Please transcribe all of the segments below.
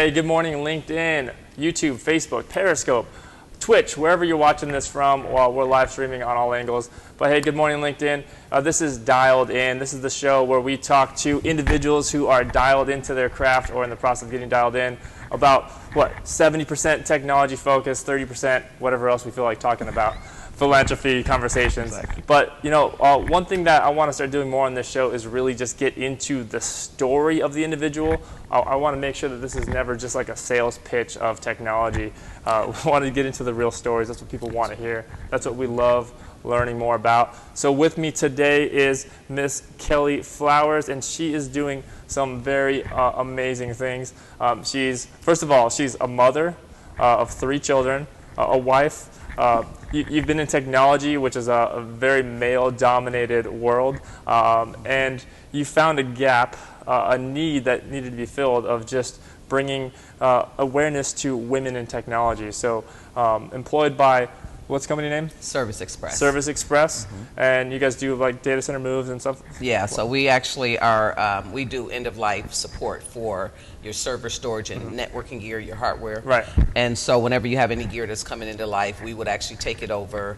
Hey, good morning, LinkedIn, YouTube, Facebook, Periscope, Twitch, wherever you're watching this from. While we're live streaming on all angles. But hey, good morning, LinkedIn. This is Dialed In. This is the show where we talk to individuals who are dialed into their craft or in the process of getting dialed in about, 70% technology focus, 30% whatever else we feel like talking about. Philanthropy conversations. Exactly. But one thing that I want to start doing more on this show is really just get into the story of the individual. I want to make sure that this is never just like a sales pitch of technology. We want to get into the real stories. That's what people want to hear. That's what we love learning more about. So with me today is Miss Kelly Flowers, and she is doing some very amazing things. First of all, she's a mother of 3 children, a wife. You've been in technology, which is a very male-dominated world, and you found a gap, a need that needed to be filled of just bringing awareness to women in technology. So employed by, what's the company name? Service Express. Service Express, and you guys do like data center moves and stuff? Yeah, so we actually are, we do end-of-life support for your server storage and networking gear, your hardware. Right. And so whenever you have any gear that's coming into life, we would actually take it over,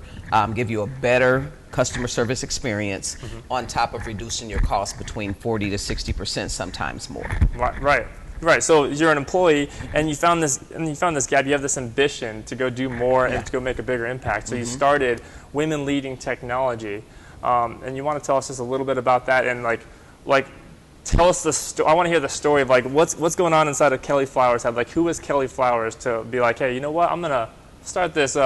give you a better customer service experience on top of reducing your costs between 40 to 60%, sometimes more. Right. So you're an employee, and you found this gap. You have this ambition to go do more and to go make a bigger impact. So you started Women Leading Technology, and you want to tell us just a little bit about that and like tell us the story. I want to hear the story of like what's going on inside of Kelly Flowers' head. Like, who is Kelly Flowers to be like, hey, you know what? I'm gonna start this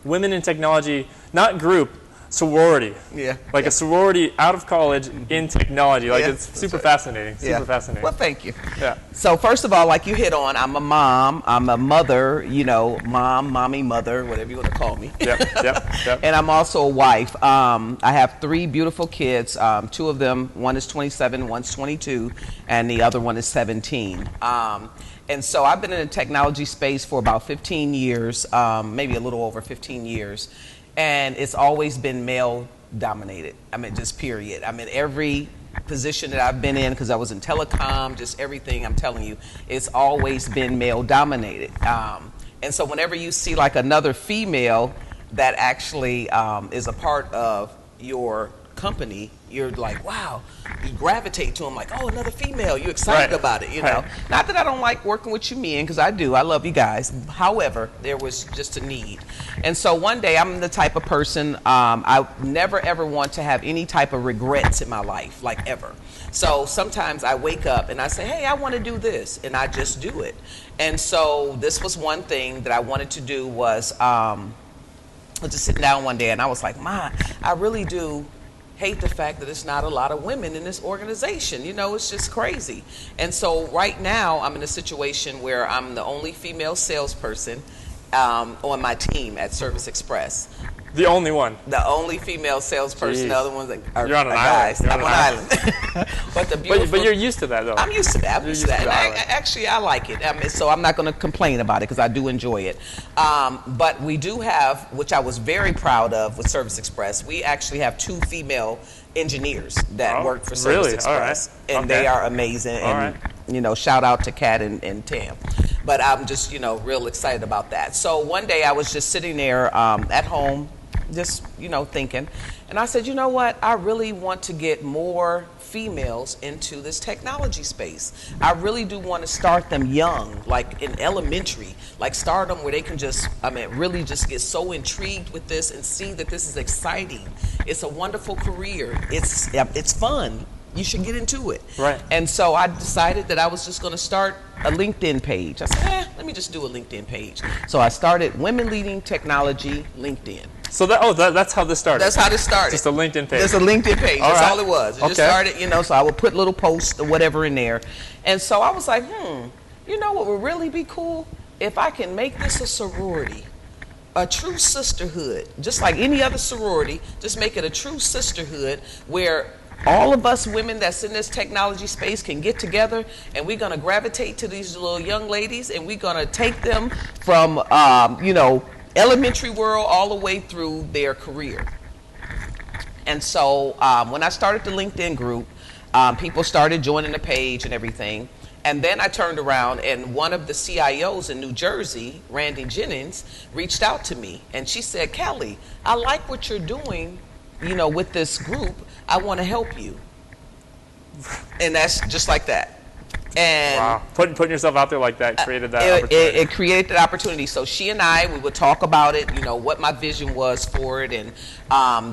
Women in Technology, not group. Sorority. Yeah. A sorority out of college in technology. It's super fascinating. Super fascinating. Well, thank you. Yeah. So first of all, like you hit on, I'm a mom. I'm a mother, mom, mommy, mother, whatever you want to call me. Yep. And I'm also a wife. I have 3 beautiful kids. 2 of them, one is 27, one's 22, and the other one is 17. And so I've been in the technology space for about 15 years, maybe a little over 15 years. And it's always been male dominated. I mean, just period. I mean, every position that I've been in, because I was in telecom, just everything, I'm telling you, it's always been male dominated. And so whenever you see like another female that actually is a part of your company, you're like, wow, you gravitate to them like, oh, another female, you're excited about it, Right. Not that I don't like working with you men, because I do, I love you guys. However, there was just a need. And so one day, I'm the type of person, I never ever want to have any type of regrets in my life, like ever. So sometimes I wake up and I say, hey, I want to do this, and I just do it. And so this was one thing that I wanted to do was, I was just sitting down one day and I was like, Ma, I really do hate the fact that it's not a lot of women in this organization. It's just crazy. And so right now I'm in a situation where I'm the only female salesperson on my team at Service Express. The only one. The only female salesperson. Jeez. The other ones are You're on an guys. island. I'm on an island. But you're used to that, though. I'm used to that. I'm used to that. And I like it. So I'm not going to complain about it because I do enjoy it. But we do have, which I was very proud of with Service Express, we actually have 2 female engineers that work for Service Express. All right. And they are amazing. And, shout out to Kat and Tam. But I'm just, real excited about that. So one day I was just sitting there at home, just, thinking. And I said, you know what? I really want to get more females into this technology space. I really do want to start them young, like in elementary, like start them where they can just, really just get so intrigued with this and see that this is exciting. It's a wonderful career. It's fun. You should get into it. Right. And so I decided that I was just going to start a LinkedIn page. I said, let me just do a LinkedIn page. So I started Women Leading Technology LinkedIn. So that's how this started. That's how this started. Just a LinkedIn page. Just a LinkedIn page. That's all it was. It just started, so I would put little posts or whatever in there. And so I was like, what would really be cool? If I can make this a sorority, a true sisterhood, just like any other sorority, just make it a true sisterhood where all of us women that's in this technology space can get together, and we're going to gravitate to these little young ladies, and we're going to take them from, elementary world all the way through their career. And so when I started the LinkedIn group, people started joining the page and everything. And then I turned around and one of the CIOs in New Jersey, Randy Jennings, reached out to me and she said, Kelly, I like what you're doing, with this group. I want to help you. And that's just like that. And wow, putting yourself out there like that created that opportunity. It created that opportunity. So she and we would talk about it, what my vision was for it, and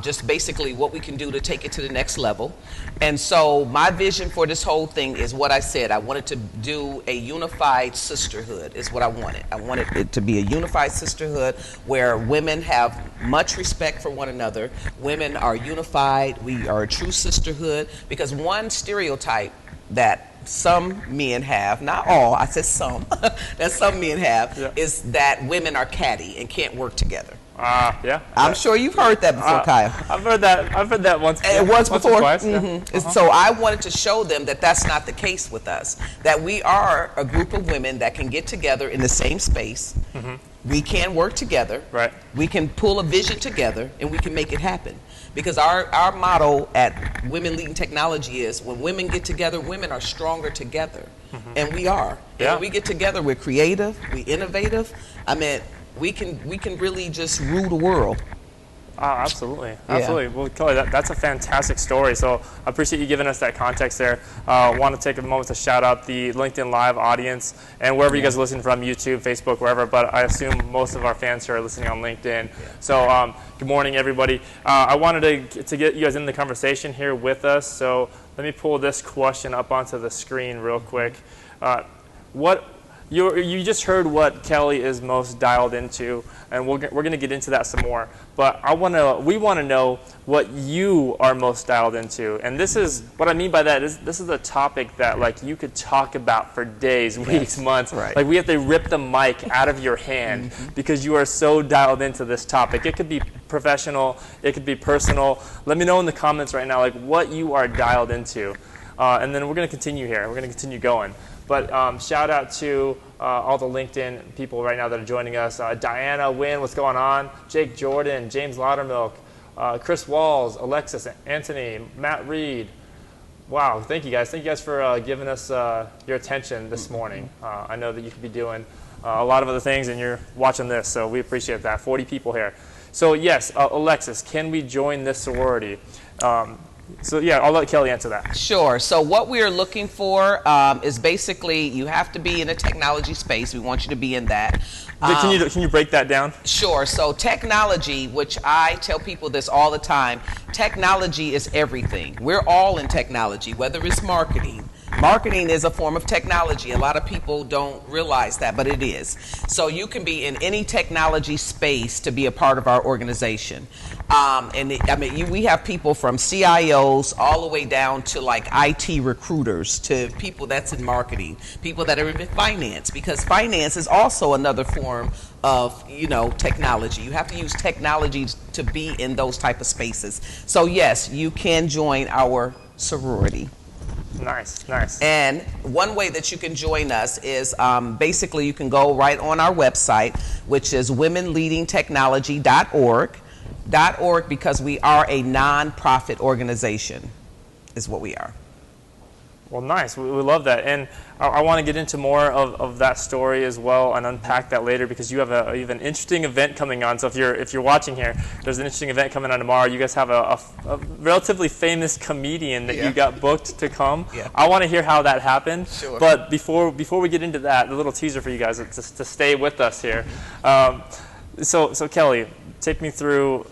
just basically what we can do to take it to the next level. And so my vision for this whole thing is what I said. I wanted to do a unified sisterhood is what I wanted. I wanted it to be a unified sisterhood where women have much respect for one another. Women are unified. We are a true sisterhood, because one stereotype that some men have, not all, I said some, that some men have, is that women are catty and can't work together. Yeah. I'm sure you've heard that before, Kyle. I've heard that once. Once before. Or twice. Mm-hmm. So I wanted to show them that that's not the case with us. That we are a group of women that can get together in the same space. Mm-hmm. We can work together. Right. We can pull a vision together, and we can make it happen. Because our motto at Women Leading Technology is, when women get together, women are stronger together. Mm-hmm. And we are. Yeah. And when we get together, we're creative, we're innovative. I mean, we can really just rule the world. Absolutely. Absolutely. Yeah. Well, Kelly, that's a fantastic story. So I appreciate you giving us that context there. I want to take a moment to shout out the LinkedIn Live audience and wherever you guys are listening from, YouTube, Facebook, wherever, but I assume most of our fans here are listening on LinkedIn. Yeah. So good morning, everybody. I wanted to get you guys in the conversation here with us. So let me pull this question up onto the screen real quick. You just heard what Kelly is most dialed into, and we're going to get into that some more. But we want to know what you are most dialed into, and this is what I mean by that is this is a topic that you could talk about for days, weeks, months. Right. We have to rip the mic out of your hand because you are so dialed into this topic. It could be professional, it could be personal. Let me know in the comments right now what you are dialed into, and then we're going to continue here. We're going to continue going. But shout out to all the LinkedIn people right now that are joining us. Diana Wynn, what's going on? Jake Jordan, James Laudermilk, Chris Walls, Alexis, Anthony, Matt Reed. Wow, thank you guys. Thank you guys for giving us your attention this morning. I know that you could be doing a lot of other things and you're watching this, so we appreciate that. 40 people here. So yes, Alexis, can we join this sorority? So yeah, I'll let Kelly answer that. Sure. So what we are looking for is basically you have to be in a technology space. We want you to be in that. Can you break that down? Sure. So technology, which I tell people this all the time, technology is everything. We're all in technology, whether it's marketing. Marketing is a form of technology. A lot of people don't realize that, but it is. So you can be in any technology space to be a part of our organization. We have people from CIOs all the way down to IT recruiters, to people that's in marketing, people that are in finance, because finance is also another form of technology. You have to use technology to be in those type of spaces. So yes, you can join our sorority. Nice. And one way that you can join us is basically you can go right on our website, which is womenleadingtechnology.org. .org, because we are a non-profit organization, is what we are. Well, nice. We love that. And I want to get into more of that story as well and unpack that later, because you have an interesting event coming on. So if you're watching here, there's an interesting event coming on tomorrow. You guys have a relatively famous comedian that you got booked to come. Yeah. I want to hear how that happened. Sure. But before we get into that, a little teaser for you guys to stay with us here. So Kelly, take me through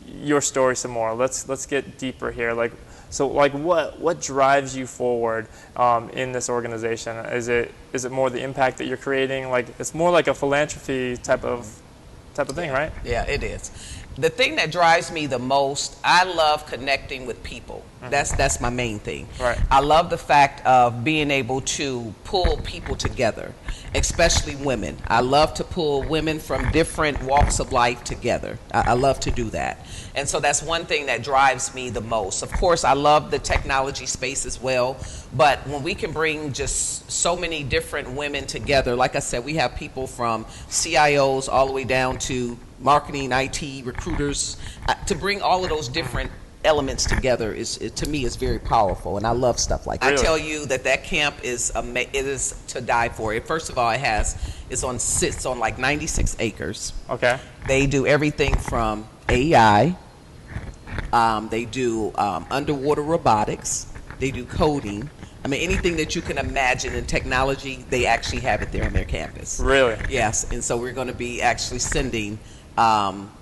your story some more. Let's get deeper here. What drives you forward in this organization? Is it more the impact that you're creating? It's more like a philanthropy type of thing, right? Yeah, it is. The thing that drives me the most, I love connecting with people. Mm-hmm. That's my main thing. Right. I love the fact of being able to pull people together, especially women. I love to pull women from different walks of life together. I love to do that. And so that's one thing that drives me the most. Of course, I love the technology space as well, but when we can bring just so many different women together, like I said, we have people from CIOs all the way down to marketing, IT, recruiters, to bring all of those different elements together to me is very powerful, and I love stuff like that. Really? I tell you that camp is it is to die for. First of all, sits on like 96 acres. Okay. They do everything from AI. They do underwater robotics. They do coding. I mean, anything that you can imagine in technology, they actually have it there on their campus. Really? Yes, and so we're going to be actually sending 5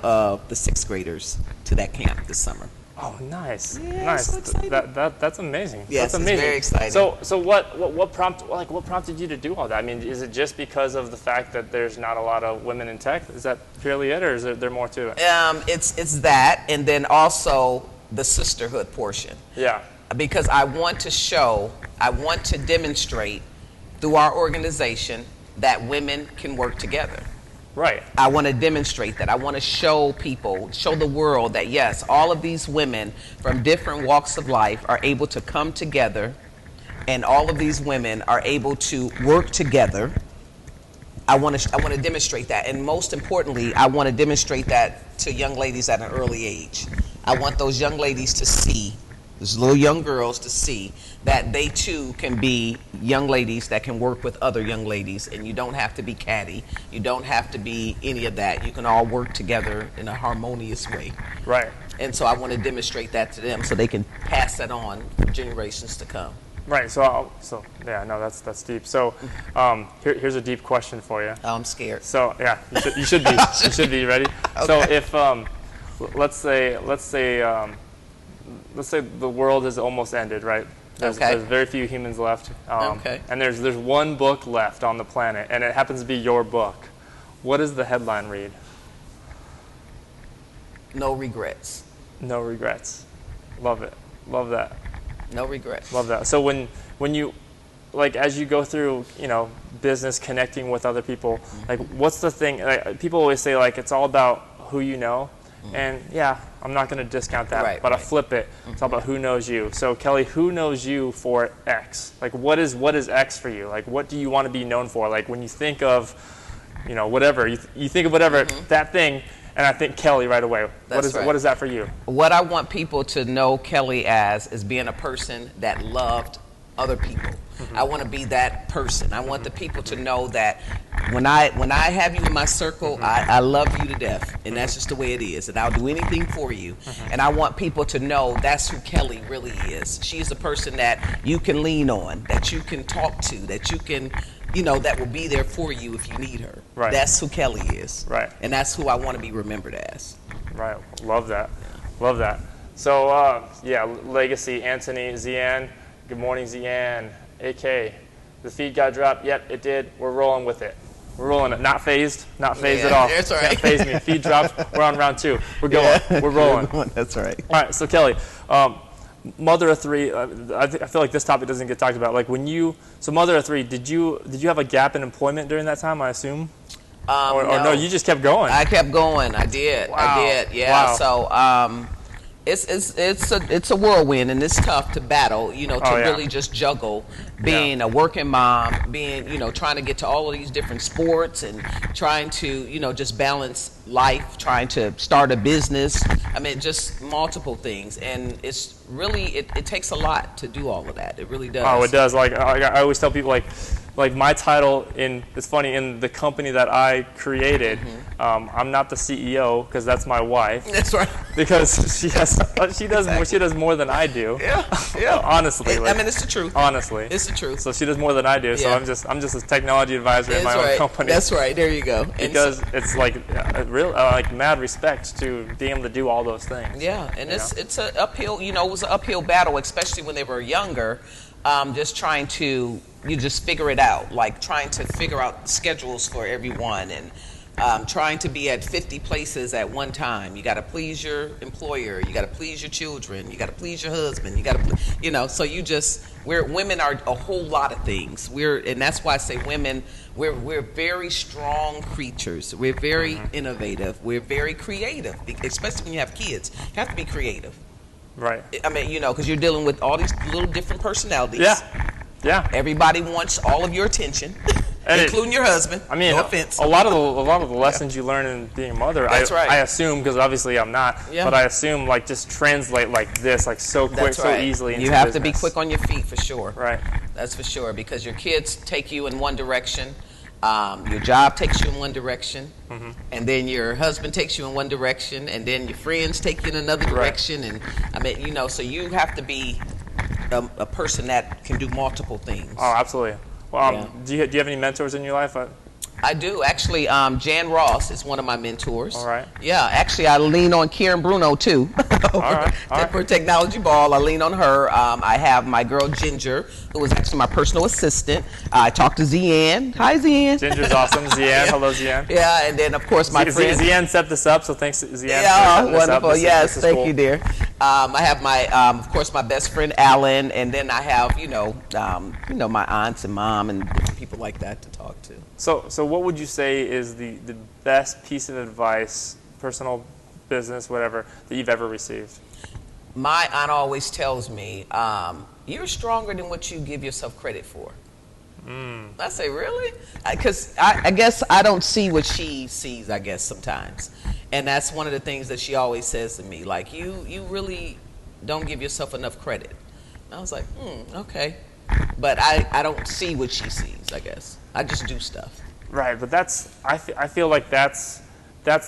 of the 6th graders to that camp this summer. Oh, nice. Yeah, nice. so exciting. That's amazing. Yes, that's amazing. It's very exciting. So what prompted you to do all that? I mean, is it just because of the fact that there's not a lot of women in tech? Is that purely it, or is there more to it? It's that, and then also the sisterhood portion. Yeah. Because I want to demonstrate through our organization that women can work together. Right. I want to demonstrate that. I want to show the world that yes, all of these women from different walks of life are able to come together, and all of these women are able to work together. I want to demonstrate that, and most importantly, I want to demonstrate that to young ladies at an early age. I want those young ladies to see, those little young girls to see that they too can be young ladies that can work with other young ladies, and you don't have to be catty. You don't have to be any of that. You can all work together in a harmonious way. Right. And so I want to demonstrate that to them so they can pass that on for generations to come. Right. So yeah, no, that's deep. So here's a deep question for you. Oh, I'm scared. So yeah, you should be. You should be ready. Okay. So if let's say the world has almost ended, right? There's very few humans left. And there's one book left on the planet, and it happens to be your book. What does the headline read? No regrets. No regrets. Love it. Love that. No regrets. Love that. So when you, like, as you go through, business, connecting with other people, like, what's the thing? Like, people always say, like, it's all about who you know. And yeah, I'm not going to discount that, but I flip it. It's all about who knows you. So Kelly, who knows you for X? Like, what is X for you? Like, what do you want to be known for? Like, when you think of, whatever, you think of whatever, that thing, and I think Kelly right away. What is that for you? What I want people to know Kelly as is being a person that loved other people. I want to be that person. I want the people to know that when I have you in my circle, I love you to death, and that's just the way it is, and I'll do anything for you. And I want people to know that's who Kelly really is. She's a person that you can lean on, that you can talk to, that you can, that will be there for you if you need her. Right. That's who Kelly is. Right. And that's who I want to be remembered as. Right. Love that. Love that. So legacy, Anthony, Zian. Good morning, Zian. AK, the feed got dropped. Yep, it did. We're rolling with it. We're rolling it. Not phased at all. That's all right. Can't phase me. Feed drops. We're on round 2. We're going. We're rolling. That's all right. All right. So Kelly, mother of 3. I feel like this topic doesn't get talked about. Like mother of 3. Did you have a gap in employment during that time? I assume. Or no, you just kept going. I kept going. I did. Wow. I did. Yeah. Wow. So it's a whirlwind, and it's tough to battle, really just juggle being a working mom, being, trying to get to all of these different sports, and trying to, just balance life, trying to start a business. I mean, just multiple things, and it's really it takes a lot to do all of that. It really does. Oh, it does. Like I always tell people, like my title it's funny, in the company that I created, I'm not the CEO because that's my wife. That's right. Because she does more than I do. Yeah. Honestly. It's the truth. Honestly. It's the truth. So she does more than I do. So I'm just a technology advisor in my own company. That's right. There you go. Because it's like real mad respect to being able to do all those things. Yeah, and it's an uphill. It was an uphill battle, especially when they were younger. Just trying to just figure it out, like trying to figure out schedules for everyone, and trying to be at 50 places at one time. You got to please your employer, you got to please your children, you got to please your husband, you got to, so women are a whole lot of things. And that's why I say women, we're very strong creatures. We're very innovative. We're very creative, especially when you have kids. You have to be creative. Right. I mean, because you're dealing with all these little different personalities. Yeah. Everybody wants all of your attention. including your husband. I mean, no offense. a lot of the lessons you learn in being a mother, I assume, because obviously I'm not, but I assume like just translate like this, like so quick, so easily into You have business. to be quick on your feet for sure. Right. That's for sure, because your kids take you in one direction. Your job takes you in one direction, and then your husband takes you in one direction, and then your friends take you in another direction. And I mean, so you have to be a person that can do multiple things. Oh, absolutely. Well, do you have any mentors in your life? I do. Actually, Jan Ross is one of my mentors. All right. Yeah, actually, I lean on Karen Bruno, too. All right. For Technology Ball, I lean on her. I have my girl, Ginger, who is actually my personal assistant. I talk to Zian. Hi, Zian. Ginger's awesome. Zian. Hello, Zian. Yeah, and then, of course, my friend. Zian set this up, so thanks, Zian. Yeah, wonderful. Yes, this thank cool. you, dear. I have my, of course, my best friend, Alan, and then I have, my aunts and mom and different people like that to talk to. So what would you say is the best piece of advice, personal, business, whatever, that you've ever received? My aunt always tells me, you're stronger than what you give yourself credit for. I say, really? Because I guess I don't see what she sees, I guess, sometimes. And that's one of the things that she always says to me, like, you really don't give yourself enough credit. And I was like, okay. But I don't see what she sees, I guess. I just do stuff. Right, but I feel like that's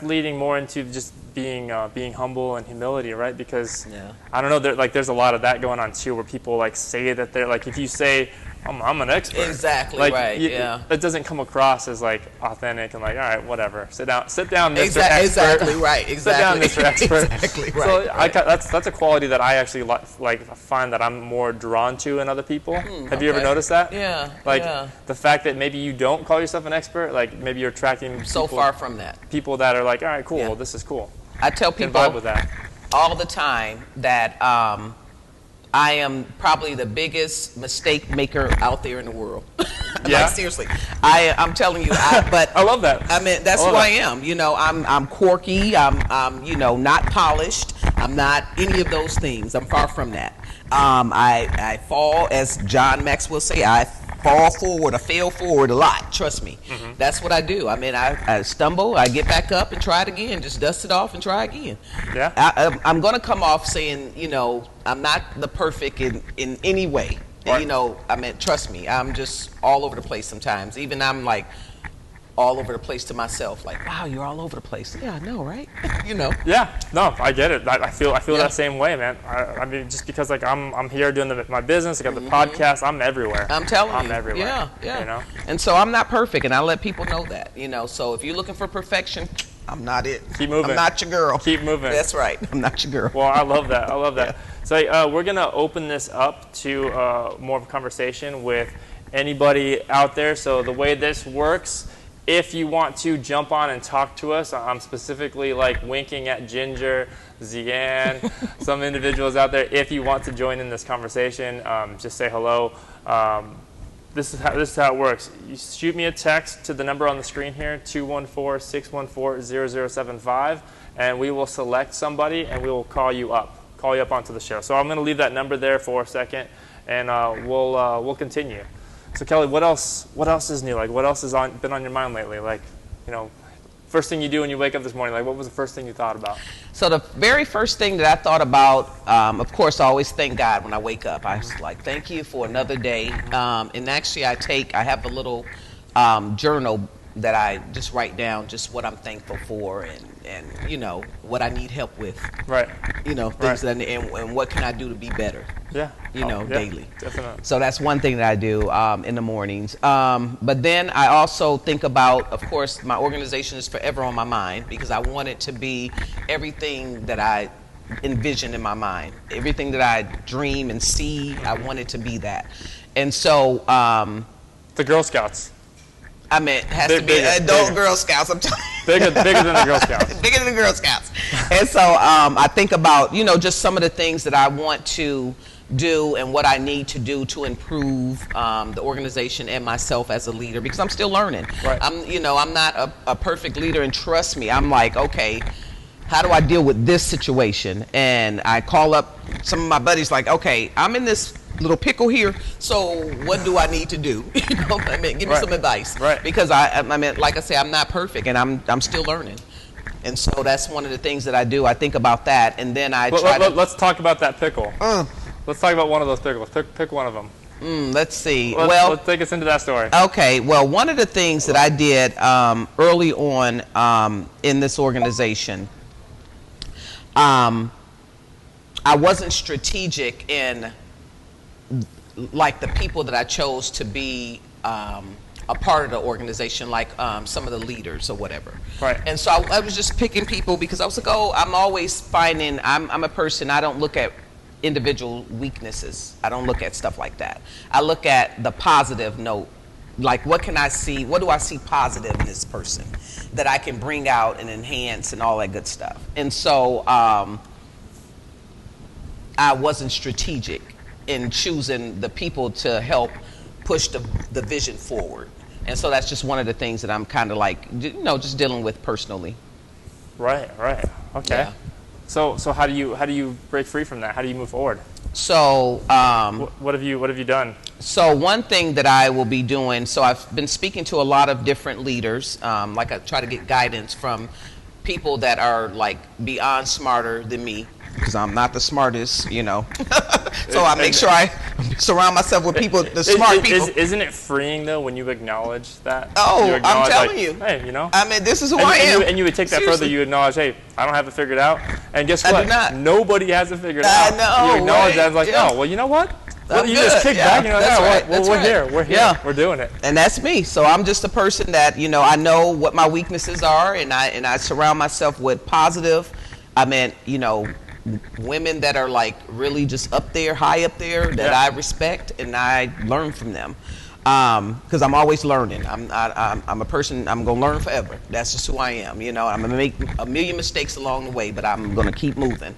leading more into just being humble and humility, right? Because I don't know, there's a lot of that going on too, where people like say that they're like, if you say I'm an expert, exactly, like, right? It doesn't come across as like authentic and like, all right, whatever, sit down, Mr. Expert. Exactly right. Exactly. Sit down, Mr. Expert. Exactly right. So that's a quality that I actually like find that I'm more drawn to in other people. Have you ever noticed that? Yeah. Like the fact that maybe you don't call yourself an expert, like maybe you're attracting so far from that. People that are like, all right, cool, this is cool. I tell people vibe with that all the time that I am probably the biggest mistake maker out there in the world. Like, seriously, I'm telling you. But I love that. I mean, that's who I am. I'm quirky. I'm not polished. I'm not any of those things. I'm far from that. I fall, as John Maxwell say, I fall forward, I fail forward a lot. Trust me. That's what I do. I mean, I stumble, I get back up and try it again. Just dust it off and try again. Yeah. I'm going to come off saying, I'm not the perfect in any way. Right. I mean, trust me, I'm just all over the place sometimes. Even I'm like all over the place to myself. Like, wow, you're all over the place. Yeah, I know, right? Yeah. No, I get it. I feel that same way, man. I mean, just because like I'm here doing my business, I got the podcast, I'm everywhere. I'm telling you. I'm everywhere. Yeah. And so I'm not perfect, and I let people know that. So if you're looking for perfection, I'm not it. Keep moving. I'm not your girl. Keep moving. That's right. I'm not your girl. Well, I love that. Yeah. So we're gonna open this up to more of a conversation with anybody out there. So the way this works, if you want to jump on and talk to us, I'm specifically like winking at Ginger, Zian, some individuals out there. If you want to join in this conversation, just say hello. This is how it works. You shoot me a text to the number on the screen here, 214-614-0075, and we will select somebody and we will call you up onto the show. So I'm going to leave that number there for a second, and we'll continue. So Kelly, what else is new? Like, what else has been on your mind lately? Like, first thing you do when you wake up this morning, like what was the first thing you thought about? So the very first thing that I thought about, of course, I always thank God when I wake up. I was like, thank you for another day. And actually I have a little journal that I just write down just what I'm thankful for and what I need help with. Right. Things that and what can I do to be better. Yeah. Daily. Definitely. So that's one thing that I do in the mornings. But then I also think about, of course, my organization is forever on my mind because I want it to be everything that I envision in my mind. Everything that I dream and see, I want it to be that. And so the Girl Scouts. I mean, it has to be adult Girl Scouts. I'm telling you. Bigger than the Girl Scouts. Bigger than the Girl Scouts. And so I think about, just some of the things that I want to do and what I need to do to improve the organization and myself as a leader because I'm still learning. Right. I'm not a perfect leader, and trust me, I'm like, okay, how do I deal with this situation? And I call up some of my buddies like, okay, I'm in this little pickle here. So what do I need to do? You know, I mean, give me some advice. Right. Because I mean, like I say, I'm not perfect, and I'm still learning. And so that's one of the things that I do. I think about that, and then I try to. Let's talk about that pickle. Let's talk about one of those pickles. Pick one of them. Let's see. Let's take us into that story. Okay. Well, one of the things that I did early on in this organization, I wasn't strategic in like the people that I chose to be a part of the organization, like some of the leaders or whatever. Right. And so I was just picking people because I was like, oh, I'm always finding, I'm a person, I don't look at individual weaknesses. I don't look at stuff like that. I look at the positive note. Like, what can I see? What do I see positive in this person that I can bring out and enhance and all that good stuff? And so I wasn't strategic in choosing the people to help push the vision forward. And so that's just one of the things that I'm kind of like, you know, just dealing with personally. Right. Okay. Yeah. So how do you break free from that? How do you move forward? So what have you done? So one thing that I will be doing, so I've been speaking to a lot of different leaders. Like I try to get guidance from people that are like beyond smarter than me, because I'm not the smartest, you know. So I make sure I surround myself with people, the smart people. Isn't it freeing though when you acknowledge that? Oh, you acknowledge, I'm telling you. Hey, you know. I mean, this is who I am. And you would take that Seriously. further. You acknowledge, hey, I don't have it figured out. And guess what? I do not. Nobody has it figured I out. know, You acknowledge right? that. It's like, Yeah. oh, well, you know what? Well, I'm you good. just kick Yeah, back. You know, that's yeah, right. well, That's we're right. here. We're here. Yeah. We're doing it. And that's me. So I'm just a person that, you know, I know what my weaknesses are, and I surround myself with positive. I mean, you know, women that are like really just up there, high up there, that Yeah. I respect, and I learn from them. Because I'm always learning. I'm a person. I'm gonna learn forever. That's just who I am. You know, I'm gonna make a million mistakes along the way, but I'm gonna keep moving.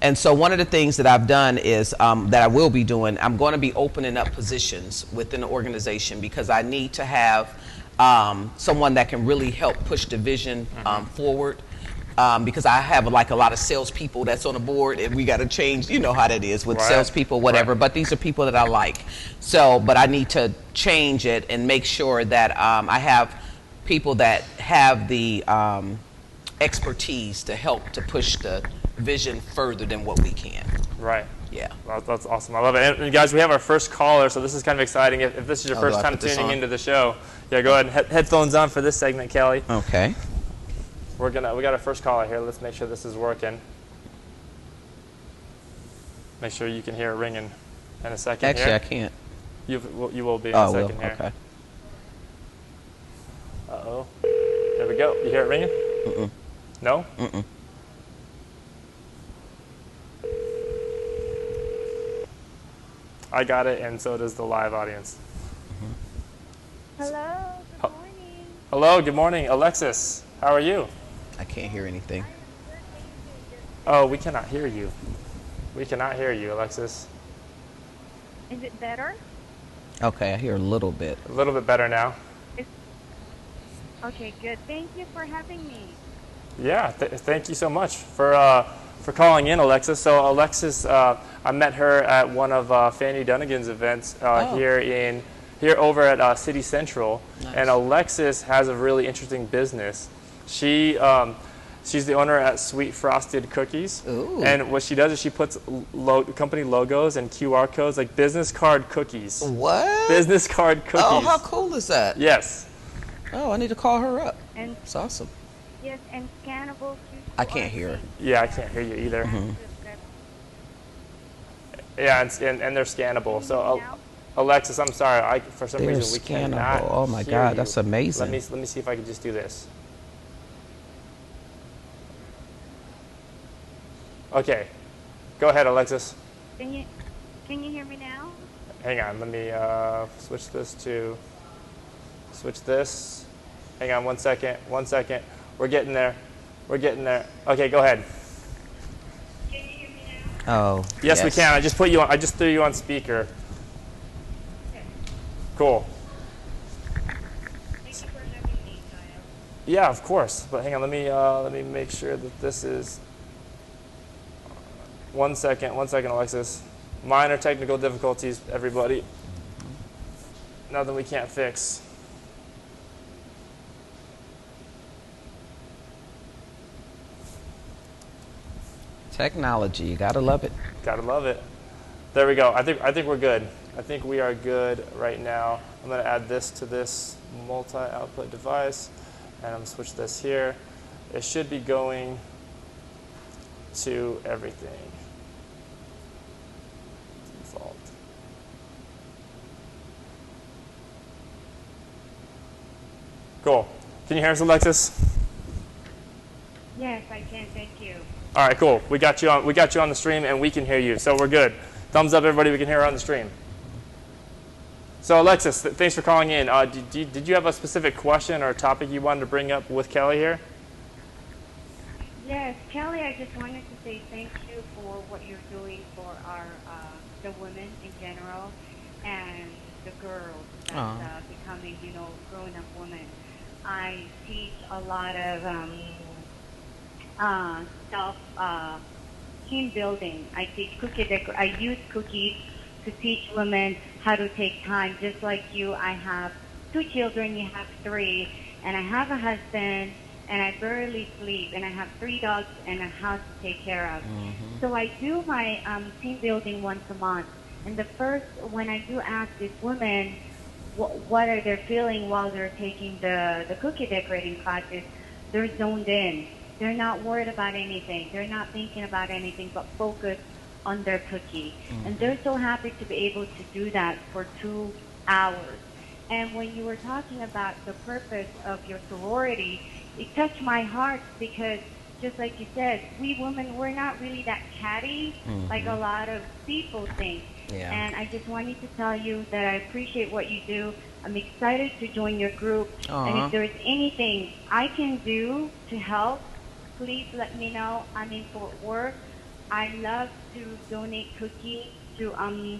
And so one of the things that I've done is that I will be doing. I'm going to be opening up positions within the organization because I need to have someone that can really help push the vision forward. Because I have like a lot of salespeople that's on the board, and we got to change. You know how that is with salespeople, whatever. Right. But these are people that I like. So, but I need to change it and make sure that I have people that have the expertise to help to push the vision further than what we can. Right. Yeah. Well, that's awesome. I love it. And guys, we have our first caller, so this is kind of exciting. If this is your first time tuning into the show, yeah, go ahead and headphones on for this segment, Kelly. Okay. We got our first caller here. Let's make sure this is working. Make sure you can hear it ringing in a second. Actually, here. I can't. You will be in a second here. Okay. Uh-oh. There we go. You hear it ringing? Mm-mm. No? Mm-mm. I got it, and so does the live audience. Hello, good morning. Hello, good morning. Alexis, how are you? I can't hear anything. Oh, we cannot hear you. We cannot hear you, Alexis. Is it better? Okay, I hear a little bit. A little bit better now. Okay, good. Thank you for having me. Yeah, thank you so much for calling in, Alexis. So Alexis, I met her at one of Fanny Dunnigan's events here over at City Central. Nice. And Alexis has a really interesting business. She's the owner at Sweet Frosted Cookies. Ooh. And what she does is she puts company logos and QR codes, like business card cookies. What? Business card cookies. Oh, how cool is that? Yes. Oh, I need to call her up. And It's awesome. yes, and scannable. I can't hear her. Yeah, I can't hear you either. Mm-hmm. Yeah, and they're scannable. So, Alexis, I'm sorry. For some They're reason we cannot. scannable. Oh my hear God, you. that's amazing. Let me see if I can just do this. Okay, go ahead, Alexis. Can you hear me now? Hang on. Let me switch this. Hang on 1 second. 1 second. We're getting there. Okay, go ahead. Can you hear me now? Oh. Yes, we can. I just threw you on speaker. Okay. Cool. Thank you for having me, Kyle. Yeah, of course. But hang on, let me make sure that this is. 1 second, Alexis. Minor technical difficulties, everybody. Nothing we can't fix. Technology, you gotta love it. Gotta love it. There we go. I think we're good. I think we are good right now. I'm gonna add this to this multi-output device, and I'm gonna switch this here. It should be going to everything. Default. Cool. Can you hear us, Alexis? Yes, I can. Thank you. All right, cool. We got you on the stream, and we can hear you, so we're good. Thumbs up, everybody. We can hear her on the stream. So, Alexis, thanks for calling in. Did you have a specific question or topic you wanted to bring up with Kelly here? Yes, Kelly, I just wanted to say thank you for what you're doing for our the women in general and the girls that's becoming, grown-up women. I teach a lot of team building. I teach I use cookies to teach women how to take time. Just like you, I have 2 children, you have 3, and I have a husband, and I barely sleep, and I have 3 dogs and a house to take care of. So I do my team building once a month. And when I do ask these women what are they feeling while they're taking the cookie decorating classes, they're zoned in. They're not worried about anything. They're not thinking about anything but focused on their cookie. And they're so happy to be able to do that for 2 hours. And when you were talking about the purpose of your sorority, it touched my heart because just like you said, we women, we're not really that chatty like a lot of people think. Yeah. And I just wanted to tell you that I appreciate what you do. I'm excited to join your group. And if there's anything I can do to help, please let me know. I'm in Fort Worth. I love to donate cookies to a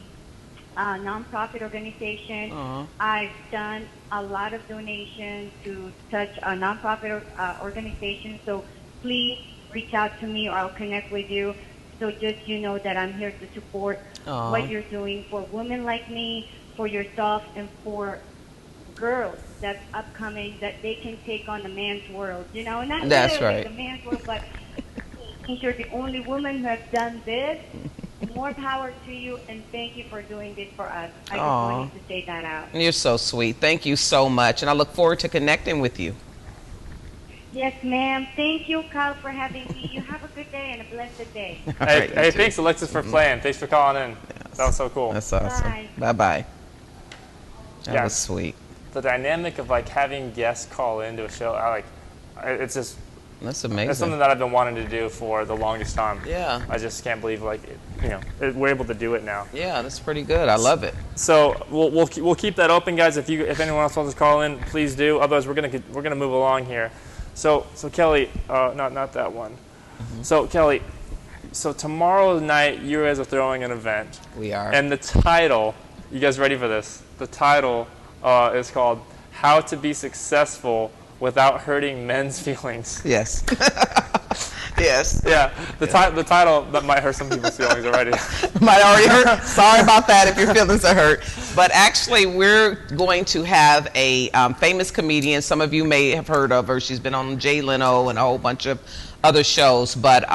nonprofit organization. I've done a lot of donations to such a nonprofit organization. So please reach out to me or I'll connect with you. So just that I'm here to support what you're doing for women like me, for yourself, and for girls that's upcoming, that they can take on the man's world. Not that's literally right. the man's world, but since you're the only woman who has done this, more power to you, and thank you for doing this for us. I just wanted to say that out. You're so sweet. Thank you so much, and I look forward to connecting with you. Yes, ma'am. Thank you, Kyle, for having me. You have a good day and a blessed day. Hey, thanks, Alexis, for playing. Thanks for calling in. Yes. That was so cool. That's awesome. Bye. Bye-bye. That was sweet. The dynamic of having guests call into a show, it's just. That's amazing. It's something that I've been wanting to do for the longest time. Yeah. I just can't believe we're able to do it now. Yeah, that's pretty good. I love it. So we'll keep that open, guys. If anyone else wants to call in, please do. Otherwise, we're gonna move along here. So Kelly, not that one. So Kelly, so tomorrow night you guys are throwing an event. We are. And the title, you guys ready for this? The title is called "How to Be Successful Without Hurting Men's Feelings." Yes. Yes. Yeah. The title that might hurt some people's feelings already. Might already hurt. Sorry about that if your feelings are hurt. But actually, we're going to have a famous comedian. Some of you may have heard of her. She's been on Jay Leno and a whole bunch of other shows. But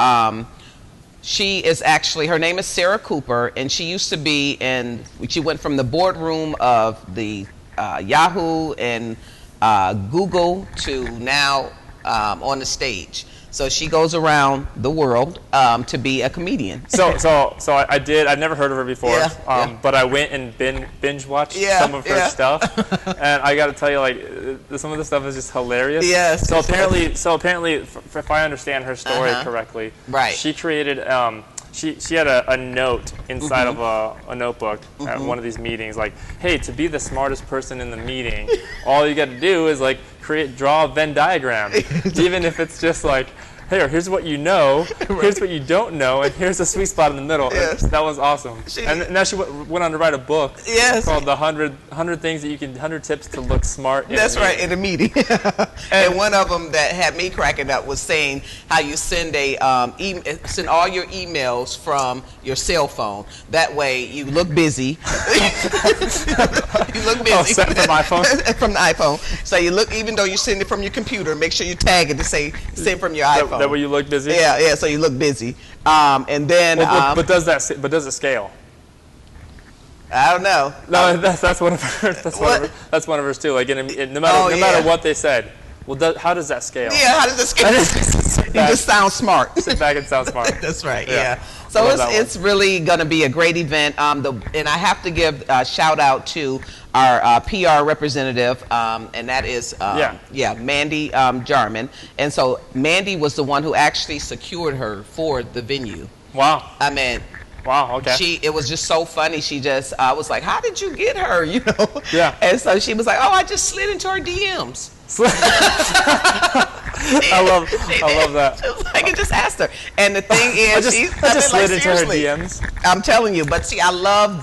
she is actually, her name is Sarah Cooper, and she used to be she went from the boardroom of the Yahoo and Google to now on the stage. So she goes around the world to be a comedian. So I did. I've never heard of her before. Yeah. But I went and binge watched some of her stuff, and I got to tell you, some of the stuff is just hilarious. Yes. So apparently, if I understand her story correctly, right? She created. She had a note inside of a notebook at one of these meetings, like, hey, to be the smartest person in the meeting, all you got to do is draw a Venn diagram, even if it's just here's what you know, here's what you don't know, and here's the sweet spot in the middle. Yes. That was awesome. And now she went on to write a book. Yes. Called the 100 things that you can 100 tips to look smart. That's right, in a meeting. And one of them that had me cracking up was saying how you send send all your emails from your cell phone. That way you look busy. You look busy. Oh, sent from iPhone? From the iPhone. So you look, even though you send it from your computer, make sure you tag it to say send from your iPhone. That way you look busy? Yeah, so you look busy. And then but does it scale? I don't know. No, that's one of hers. That's one of hers too. Like no matter what they said. Well, how does that scale? Yeah, how does it scale? You just sound smart. Sit back and sound smart. That's right. Yeah. So it's really going to be a great event. And I have to give a shout out to our PR representative, and that is Mandy Jarman. And so Mandy was the one who actually secured her for the venue. Wow. I mean. Wow, okay. It was just so funny. She just, I was like, how did you get her, you know? Yeah. And so she was like, oh, I just slid into her DMs. I love that. I just asked her. And the thing is, I just slid into her DMs. I'm telling you. But see, I love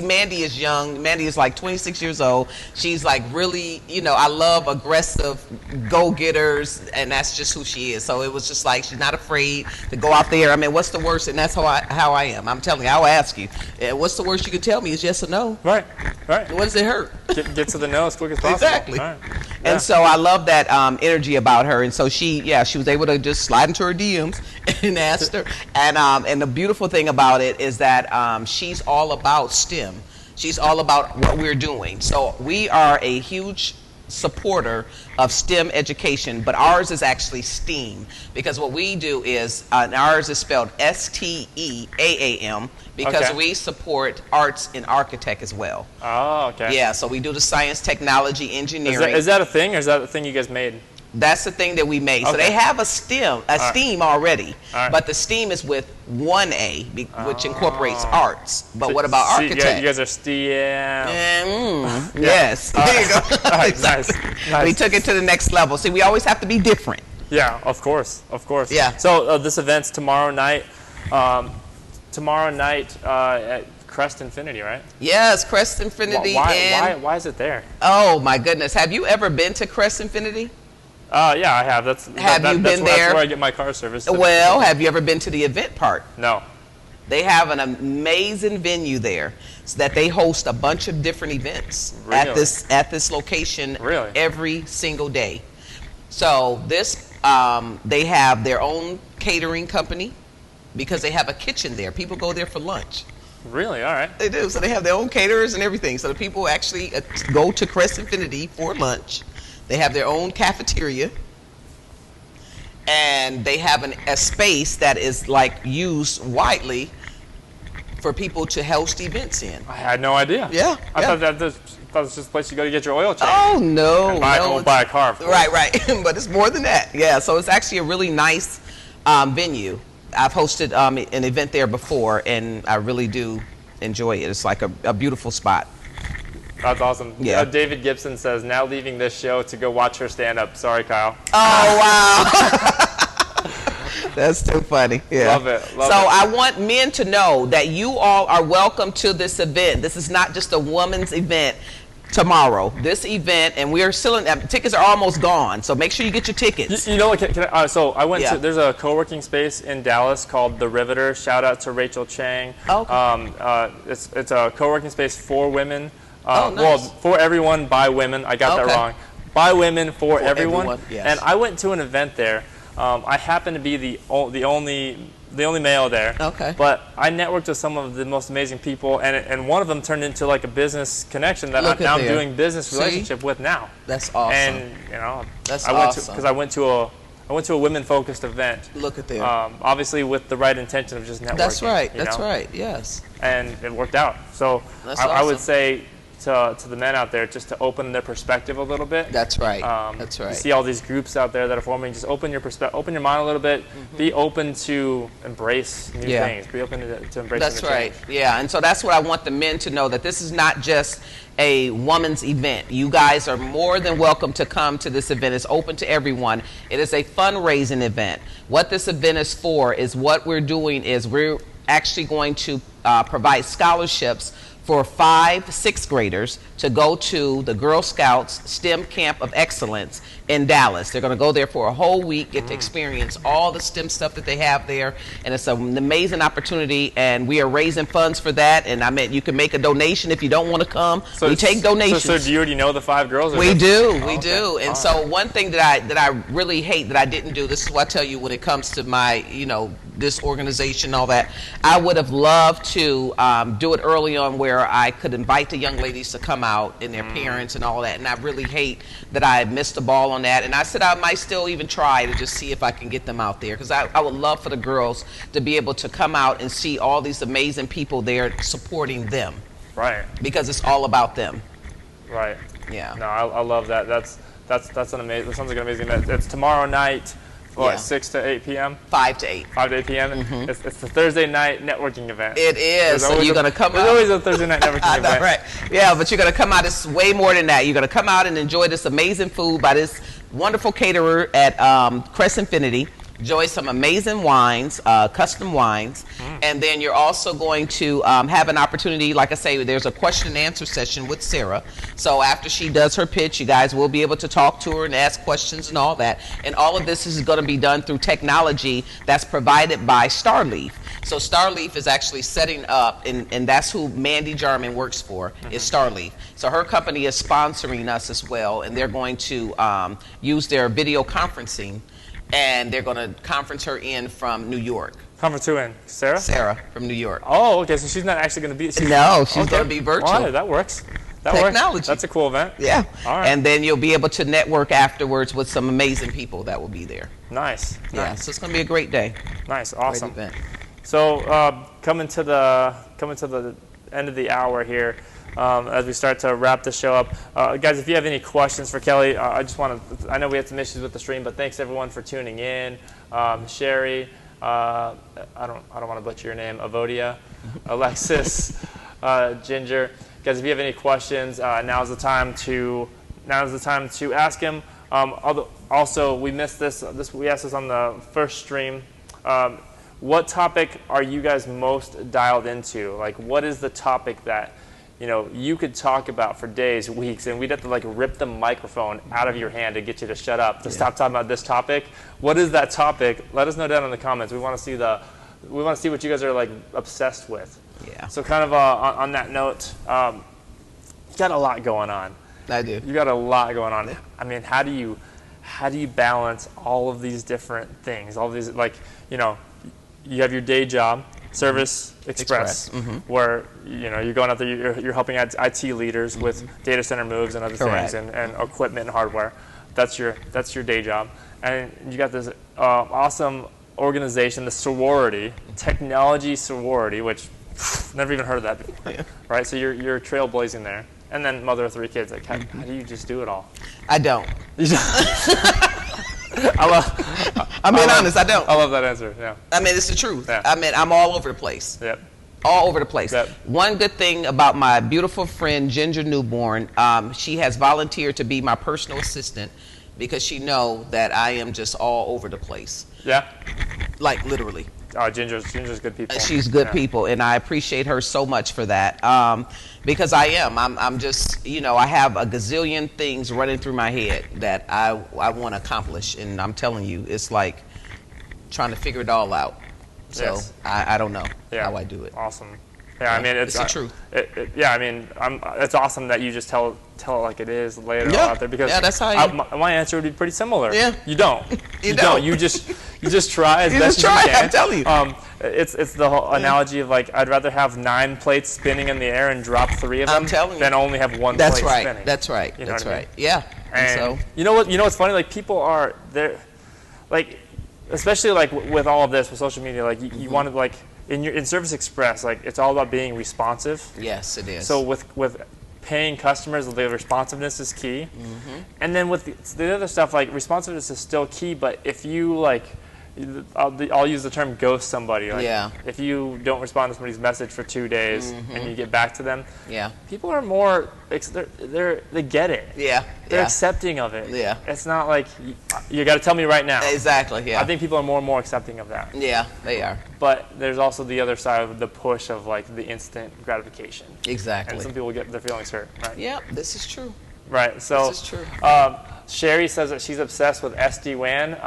Mandy is young. Mandy is like 26 years old. She's like really, I love aggressive go-getters, and that's just who she is. So it was just like, she's not afraid to go out there. I mean, what's the worst? And that's how I am. I'm telling you, I'll ask you. What's the worst you can tell me is yes or no. Right. What does it hurt? Get to the no as quick as possible. Exactly. Right. And so I love that energy about her. And so she was able to just slide into her DMs and asked her. And the beautiful thing about it is that she's all about STEM. She's all about what we're doing. So we are a huge supporter of STEM education, but ours is actually STEAM, because what we do is, ours is spelled STEAAM, because we support arts and architect as well. Oh, okay. Yeah, so we do the science, technology, engineering. Is that a thing, or is that a thing you guys made? That's the thing that we made. So they have a STEAM already, but the STEAM is with one A, which incorporates arts. But what about architect? You guys are STEAM. Yes. There you go. All right, nice. We took it to the next level. See, we always have to be different. Yeah, of course. Yeah. So this event's tomorrow night. At Crest Infinity, right? Yes, Crest Infinity. Why is it there? Oh my goodness! Have you ever been to Crest Infinity? Yeah, I have. That's there? That's where I get my car serviced. Well, have you ever been to the event part? No. They have an amazing venue there, so that they host a bunch of different events at this location every single day. So they have their own catering company, because they have a kitchen there. People go there for lunch. Really? All right. They do. So they have their own caterers and everything. So the people actually go to Crest Infinity for lunch. They have their own cafeteria, and they have a space that is like used widely for people to host events in. I had no idea. Yeah. I thought that was just a place you go to get your oil changed. Oh no. And buy a car. Of course. Right. But it's more than that. Yeah. So it's actually a really nice venue. I've hosted an event there before, and I really do enjoy it. It's like a beautiful spot. That's awesome. Yeah. David Gibson says, now leaving this show to go watch her stand up. Sorry, Kyle. Oh, wow. That's too funny. Yeah. Love it. I want men to know that you all are welcome to this event. This is not just a woman's event. Tomorrow, this event, and we are still tickets are almost gone, so make sure you get your tickets. You know what? So I went to. There's a co-working space in Dallas called The Riveter. Shout out to Rachel Chang. Okay. It's a co-working space for women. Nice. Well, for everyone, by women. I got that wrong. By women, for everyone. Yes. And I went to an event there. I happened to be the only male there. Okay. But I networked with some of the most amazing people, and one of them turned into like a business connection that I'm doing business relationship with now. That's awesome. And that's awesome. Because I went to a women-focused event. Look at there. Obviously with the right intention of just networking. That's right. That's right. Yes. And it worked out. So That's I would awesome. say to the men out there, just to open their perspective a little bit. That's right. That's right. You see all these groups out there that are forming. Just open your open your mind a little bit. Be open to embrace new things. Be open to embrace. That's new right. change. Yeah, and so that's what I want the men to know, that this is not just a woman's event. You guys are more than welcome to come to this event. It's open to everyone. It is a fundraising event. What this event is for is, what we're doing is we're actually going to provide scholarships for 5 6th graders to go to the Girl Scouts STEM Camp of Excellence in Dallas. They're going to go there for a whole week, get to experience all the STEM stuff that they have there, and it's an amazing opportunity, and we are raising funds for that. And I mean, you can make a donation if you don't want to come. So we take donations. So do you already know the 5 girls? We do. And All so one thing that I really hate that I didn't do, this is what I tell you when it comes to my, this organization and all that, I would have loved to do it early on, where I could invite the young ladies to come out and their parents and all that. And I really hate that I missed the ball on that. And I said I might still even try to just see if I can get them out there, because I would love for the girls to be able to come out and see all these amazing people there supporting them. Right. Because it's all about them. Right. Yeah. No, I love that. That's an amazing. That sounds like an amazing event. It's tomorrow night. What, 6 to 8 p.m.? 5 to 8. 5 to 8 p.m. It's the Thursday night networking event. It is. So you're going to come out. There's always a Thursday night networking event. Right. Yeah, but you're going to come out. It's way more than that. You're going to come out and enjoy this amazing food by this wonderful caterer at Crest Infinity. Enjoy some amazing wines, custom wines, and then you're also going to have an opportunity. Like I say, there's a question and answer session with Sarah. So after she does her pitch, you guys will be able to talk to her and ask questions and all that. And all of this is going to be done through technology that's provided by Starleaf. So Starleaf is actually setting up, and that's who Mandy Jarman works for, is Starleaf. So her company is sponsoring us as well, and they're going to use their video conferencing, and they're going to conference her in from New York. Conference who in? Sarah? Sarah from New York. Oh, okay. So she's not actually going to be. No, she's going to be virtual. All right, that works. Technology. Works. That's a cool event. Yeah. All right. And then you'll be able to network afterwards with some amazing people that will be there. Nice. Yeah. Nice. So it's going to be a great day. Nice. Awesome. Great event. So coming to the end of the hour here, as we start to wrap the show up, guys, if you have any questions for Kelly, I know we had some issues with the stream, but thanks everyone for tuning in. Sherry, I don't want to butcher your name, Avodia, Alexis, Ginger. Guys, if you have any questions, now's the time to ask him. Also, we missed this. We asked this on the first stream. What topic are you guys most dialed into? Like, what is the topic that you could talk about for days, weeks, and we'd have to rip the microphone out of your hand to get you to shut up, to stop talking about this topic? What is that topic? Let us know down in the comments. We want to see what you guys are obsessed with. Yeah. So kind of on that note, you got a lot going on. I do. You got a lot going on. I mean, how do you balance all of these different things? All of these, you have your day job, Service Express, where you're going out there, you're helping IT leaders with data center moves and other things, and equipment and hardware. That's your day job, and you got this awesome organization, the sorority, technology sorority, which never even heard of that before, right? So you're trailblazing there, and then mother of 3 kids. How do you just do it all? I don't. I'm being honest, I don't. I love that answer. Yeah. I mean, it's the truth. Yeah. I mean, I'm all over the place. Yep. All over the place. Yep. One good thing about my beautiful friend Ginger Newborn, she has volunteered to be my personal assistant because she knows that I am just all over the place. Yeah. Like literally. Oh, Ginger's good people. She's good people, and I appreciate her so much for that. Because I'm just, I have a gazillion things running through my head that I want to accomplish, and I'm telling you, it's like trying to figure it all out. So Yes. I don't know how I do it. Awesome. Yeah, I mean, it's the truth. I mean, it's awesome that you just tell it like it is, lay it all out there. Because that's how my answer would be pretty similar. Yeah. You don't. You don't. You just try as You best just try, as you can. I'm telling you. It's the whole analogy of I'd rather have 9 plates spinning in the air and drop 3 of them than only have 1 plate spinning. That's right. You know That's what I right. mean? Yeah. And so you know what's funny? People are there, especially with all of this with social media. You want to in Service Express, it's all about being responsive. yes, it is. So with paying customers, the responsiveness is key. And then with the other stuff, like responsiveness is still key, but if you like, I'll use the term ghost somebody. Like, if you don't respond to somebody's message for 2 days and you get back to them, people are more, they get it. They're accepting of it. It's not like, you got to tell me right now. Exactly, I think people are more and more accepting of that. Yeah, they are. But there's also the other side of the push of like the instant gratification. Exactly. And some people get their feelings hurt, right? Yeah, this is true. Right, so this is true. Sherry says that she's obsessed with SD-WAN.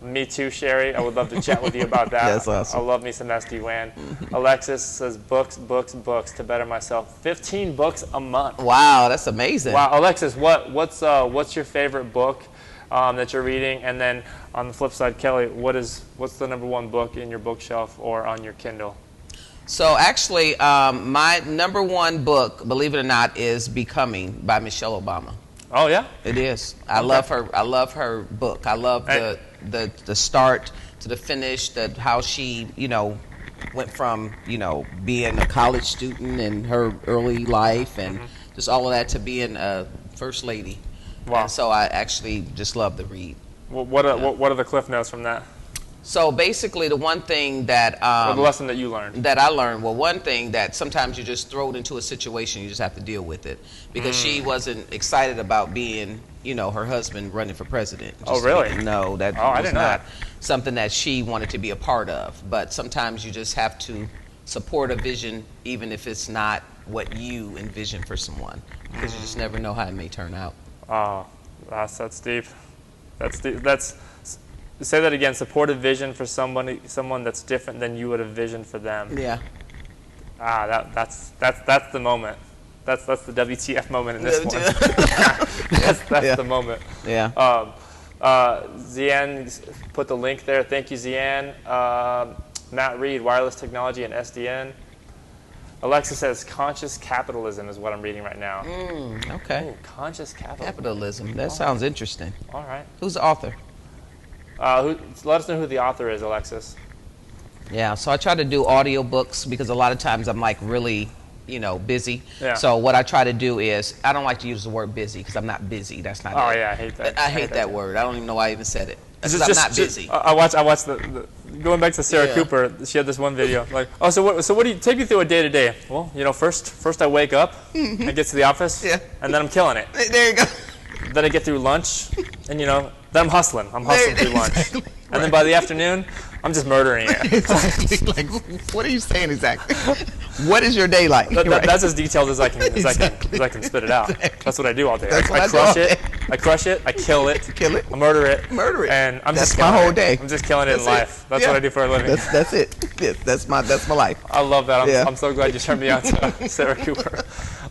Me too, Sherry. I would love to chat with you about that. That's awesome. I love me some SD-WAN. Alexis says books to better myself. 15 books a month. Wow, that's amazing. Wow, Alexis, what's your favorite book that you're reading? And then on the flip side, Kelly, what's the #1 book in your bookshelf or on your Kindle? So actually, my #1 book, believe it or not, is Becoming by Michelle Obama. Oh yeah, it is. I love her. I love her book. I love the start to the finish. How she went from being a college student in her early life and just all of that to being a first lady. Wow. And so I actually just love the read. Well, what are the cliff notes from that? So basically, the one thing that the lesson that you learned, that I learned, well, one thing that sometimes you just throw it into a situation, you just have to deal with it, because she wasn't excited about being, her husband running for president. Oh, really? No, that was not something that she wanted to be a part of. But sometimes you just have to support a vision, even if it's not what you envision for someone, because you just never know how it may turn out. Oh, that's deep. That's deep. Say that again. Support a vision for someone that's different than you would have visioned for them. Yeah. That's the moment. That's the WTF moment in this one. that's the moment. Yeah. Zian put the link there. Thank you, Zian. Matt Reed, wireless technology and SDN. Alexa says conscious capitalism is what I'm reading right now. Okay. Ooh, conscious capitalism. Capitalism. That sounds interesting. All right. Who's the author? Let us know who the author is, Alexis. Yeah, so I try to do audiobooks because a lot of times I'm like really, busy. Yeah. So what I try to do is, I don't like to use the word busy because I'm not busy. That's not it. Oh yeah, I hate that. I hate that word. I don't even know why I even said it. Because I'm not busy. I watched the going back to Sarah Cooper. She had this one video like, oh, so what do you take me through a day to day? Well, first I wake up, I get to the office, and then I'm killing it. There you go. Then I get through lunch, and then I'm hustling. I'm hustling through lunch, exactly. And then by the afternoon, I'm just murdering it. Exactly. Like, what are you saying exactly? What is your day like? That's as detailed as I can spit it out. Exactly. That's what I do all day. I crush it. I crush it. I kill it. I murder it. And that's my whole day. I'm just killing it in life. That's what I do for a living. That's it. That's my life. I love that. I'm so glad you turned me on to Sarah Cooper.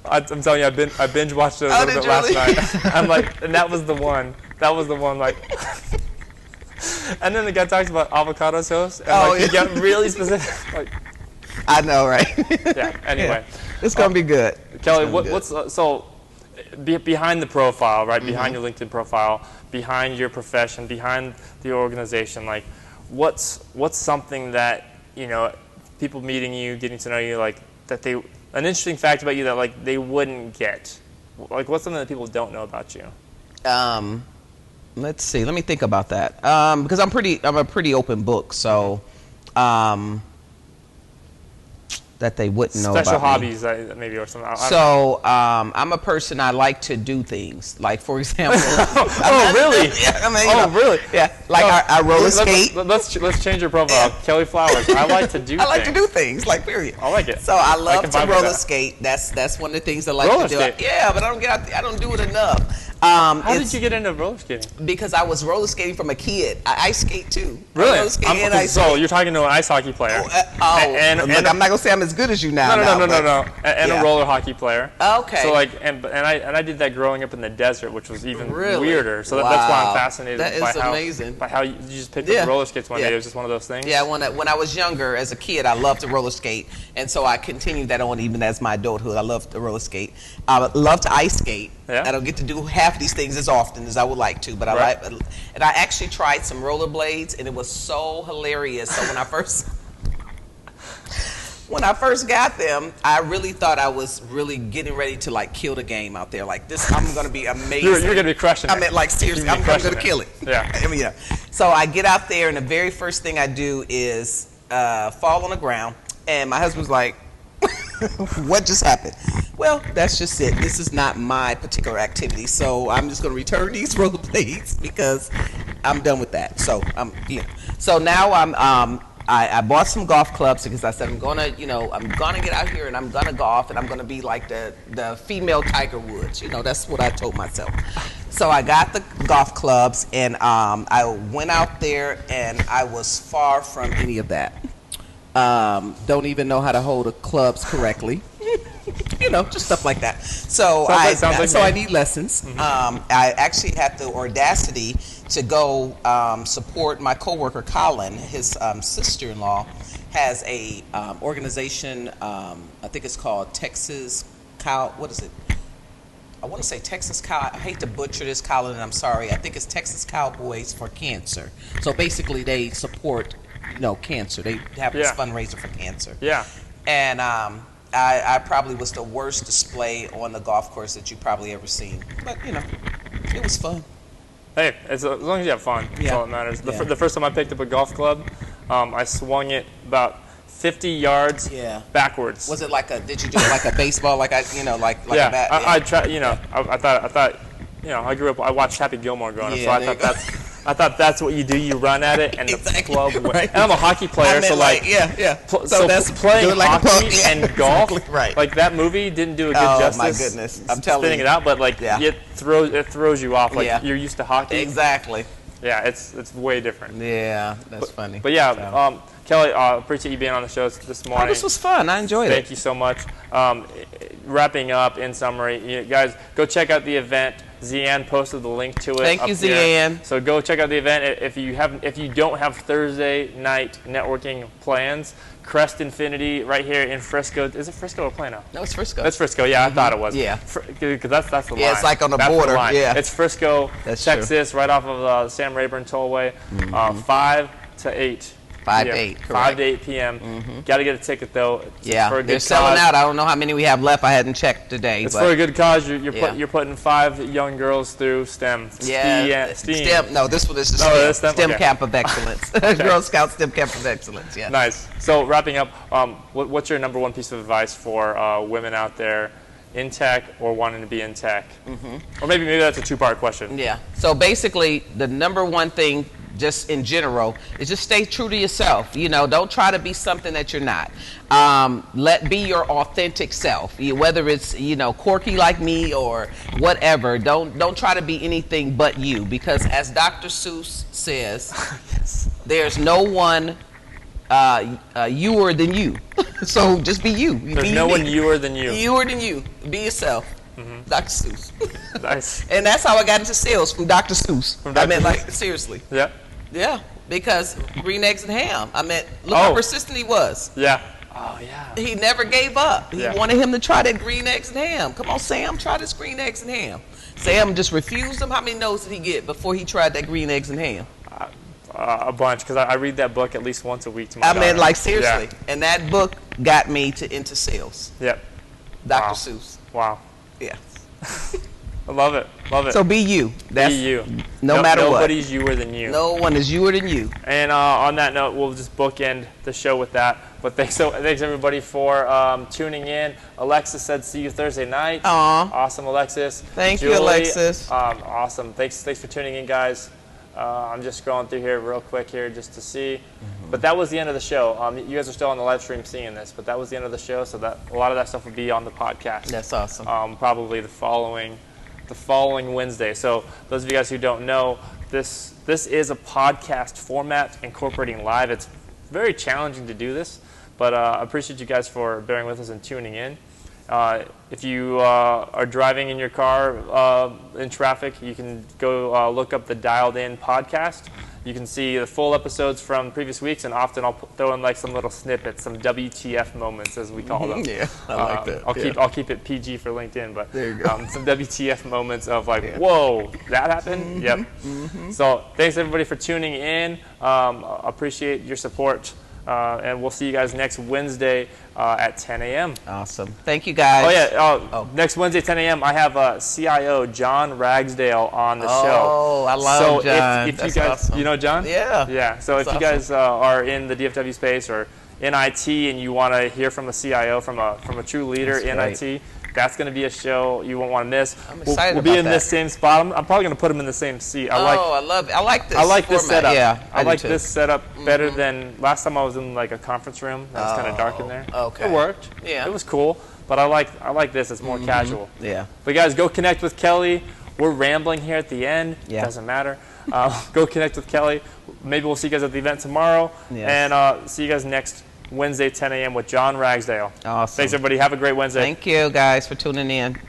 I'm telling you, I binge watched it a little bit last night. I'm like, and that was the one. Like. And then the guy talks about avocado toast, and he got really specific. Like, I know, right? Yeah. Anyway, it's gonna be good. Kelly, so behind the profile, right? Behind your LinkedIn profile, behind your profession, behind the organization, like, what's something that people meeting you, getting to know you, like that an interesting fact about you that like they wouldn't get, like what's something that people don't know about you? Let's see. Let me think about that. Because I'm a pretty open book, so that they wouldn't know about special hobbies, maybe, or something. So I'm a person, I like to do things. Like, for example. Really? Yeah, really? Yeah. Like I roller skate. Let's change your profile. Yeah. Kelly Flowers. I like to do. I like to do things. Like, period. I like it. So I love to roller skate. That's one of the things I like to do. Yeah, but I don't do it enough. How did you get into roller skating? Because I was roller skating from a kid. I ice skate too. Really? So you're talking to an ice hockey player. And I'm not gonna say I'm as good as you now. No. And a roller hockey player. Okay. So like, and I did that growing up in the desert, which was even weirder. So that's why I'm fascinated by how you just picked up roller skates one day. It was just one of those things. Yeah. When I was younger, as a kid, I loved to roller skate, and so I continued that on even as my adulthood. I loved to roller skate. I love to ice skate. Yeah. I don't get to do half these things as often as I would like to, but I like. And I actually tried some rollerblades, and it was so hilarious. So when when I first got them, I really thought I was really getting ready to like kill the game out there. Like this, I'm going to be amazing. You're going to be crushing it. I mean, like seriously, I'm going to kill it. Yeah. I mean, yeah. So I get out there, and the very first thing I do is fall on the ground, and my husband's like, "What just happened?" Well, that's just it. This is not my particular activity, so I'm just going to return these rollerblades because I'm done with that. So So now I bought some golf clubs because I said I'm gonna get out here and I'm gonna golf and I'm gonna be like the female Tiger Woods. That's what I told myself. So I got the golf clubs and I went out there and I was far from any of that. Don't even know how to hold the clubs correctly. Just stuff like that. So I need lessons. Mm-hmm. I actually had the audacity to go support my coworker Colin. His sister-in-law has a organization. I think it's called Texas Cow. What is it? I want to say Texas Cow. I hate to butcher this, Colin, and I'm sorry. I think it's Texas Cowboys for Cancer. So basically, they support cancer. They have this fundraiser for cancer. Yeah. And I probably was the worst display on the golf course that you probably ever seen. But, it was fun. Hey, as long as you have fun, that's all that matters. The first time I picked up a golf club, I swung it about 50 yards backwards. Was it did you do it like a baseball, like a bat? Yeah, I tried, I thought, I grew up, I watched Happy Gilmore growing up, so I thought that's what you do. You run at it, and the club. Right. And I'm a hockey player, so So that's playing hockey and golf. Exactly right. Like that movie didn't do a good justice. Oh my goodness! I'm telling you, spinning it out, but it throws you off. Like you're used to hockey. Exactly. Yeah, it's way different. Yeah, that's funny. But yeah, Kelly, appreciate you being on the show this morning. Oh, this was fun. I enjoyed it. Thank you so much. Wrapping up, in summary, guys, go check out the event. Zian posted the link to it. Thank you, Zian. So go check out the event. If you don't have Thursday night networking plans, Crest Infinity right here in Frisco. Is it Frisco or Plano? No, it's Frisco. That's Frisco. Yeah, Mm-hmm. I thought it was. Yeah. Because that's the line. Yeah, it's like on the that's border. The line. Yeah. It's Frisco, that's Texas, true. right off of Sam Rayburn Tollway. Mm-hmm. 5 to 8. 5 to 8, correct. 5 to 8 p.m. Mm-hmm. Got to get a ticket, though. They're selling out. I don't know how many we have left. I hadn't checked today. It's for a good cause. You're putting 5 young girls through STEM. STEM. No, this one is the STEM Camp of Excellence. Girl Scout STEM Camp of Excellence, yeah. Nice. So wrapping up, what's your number one piece of advice for women out there in tech or wanting to be in tech? Mm-hmm. Or maybe that's a two-part question. Yeah. So basically, the number one thing, just in general, is just stay true to yourself. Don't try to be something that you're not. Be your authentic self. Whether it's quirky like me or whatever. Don't try to be anything but you, because as Dr. Seuss says, there's no one youer than you. So just be you. There's no one youer than you. Youer than you. Be yourself. Mm-hmm. Dr. Seuss. Nice. And that's how I got into sales, from Dr. Seuss. Seriously. Yeah. Yeah, because green eggs and ham. Look how persistent he was. Yeah. Oh, yeah. He never gave up. He wanted him to try that green eggs and ham. Come on, Sam, try this green eggs and ham. Sam just refused him. How many no's did he get before he tried that green eggs and ham? A bunch, because I read that book at least once a week to my daughter. Seriously. Yeah. And that book got me into sales. Yep. Dr. Seuss. Wow. Yeah. I love it. Love it. So be you. Be you. No matter what. Nobody's youer than you. No one is youer than you. And on that note, we'll just bookend the show with that. But thanks everybody for tuning in. Alexis said, "See you Thursday night." Aww. Awesome, Alexis. Thank you, Alexis. Awesome. Thanks for tuning in, guys. I'm just scrolling through here real quick here just to see. Mm-hmm. But that was the end of the show. You guys are still on the live stream seeing this, but that was the end of the show. So that a lot of that stuff will be on the podcast. That's awesome. Probably the following Wednesday. So those of you guys who don't know, this is a podcast format incorporating live. It's very challenging to do this, but I appreciate you guys for bearing with us and tuning in. If you are driving in your car in traffic, you can go look up the Dialed In podcast. You can see the full episodes from previous weeks, and often I'll throw in like some little snippets, some WTF moments as we call them. Yeah, I like that. I'll keep it PG for LinkedIn, but there you go. Some WTF moments of like, whoa, that happened? Mm-hmm. Yep. Mm-hmm. So thanks everybody for tuning in. Appreciate your support And we'll see you guys next Wednesday at 10 a.m. Awesome. Thank you, guys. Oh, yeah. Next Wednesday, 10 a.m., I have CIO John Ragsdale on the show. Oh, I love John. If you guys, awesome. You know John? Yeah. Yeah. So if you guys are in the DFW space or in IT and you want to hear from a CIO, from a true leader in IT, that's going to be a show you won't want to miss. I'm excited We'll be in about this same spot. I'm probably going to put them in the same seat. I love it. I like this. I like this format. setup. Yeah, I like this setup better than last time I was in like a conference room. That was kind of dark in there. Okay. It worked. Yeah. It was cool, but I like this. It's more casual. Yeah. But guys, go connect with Kelly. We're rambling here at the end. Yeah. Doesn't matter. Go connect with Kelly. Maybe we'll see you guys at the event tomorrow. Yes. And see you guys next Wednesday, 10 a.m. with John Ragsdale. Awesome. Thanks, everybody. Have a great Wednesday. Thank you, guys, for tuning in.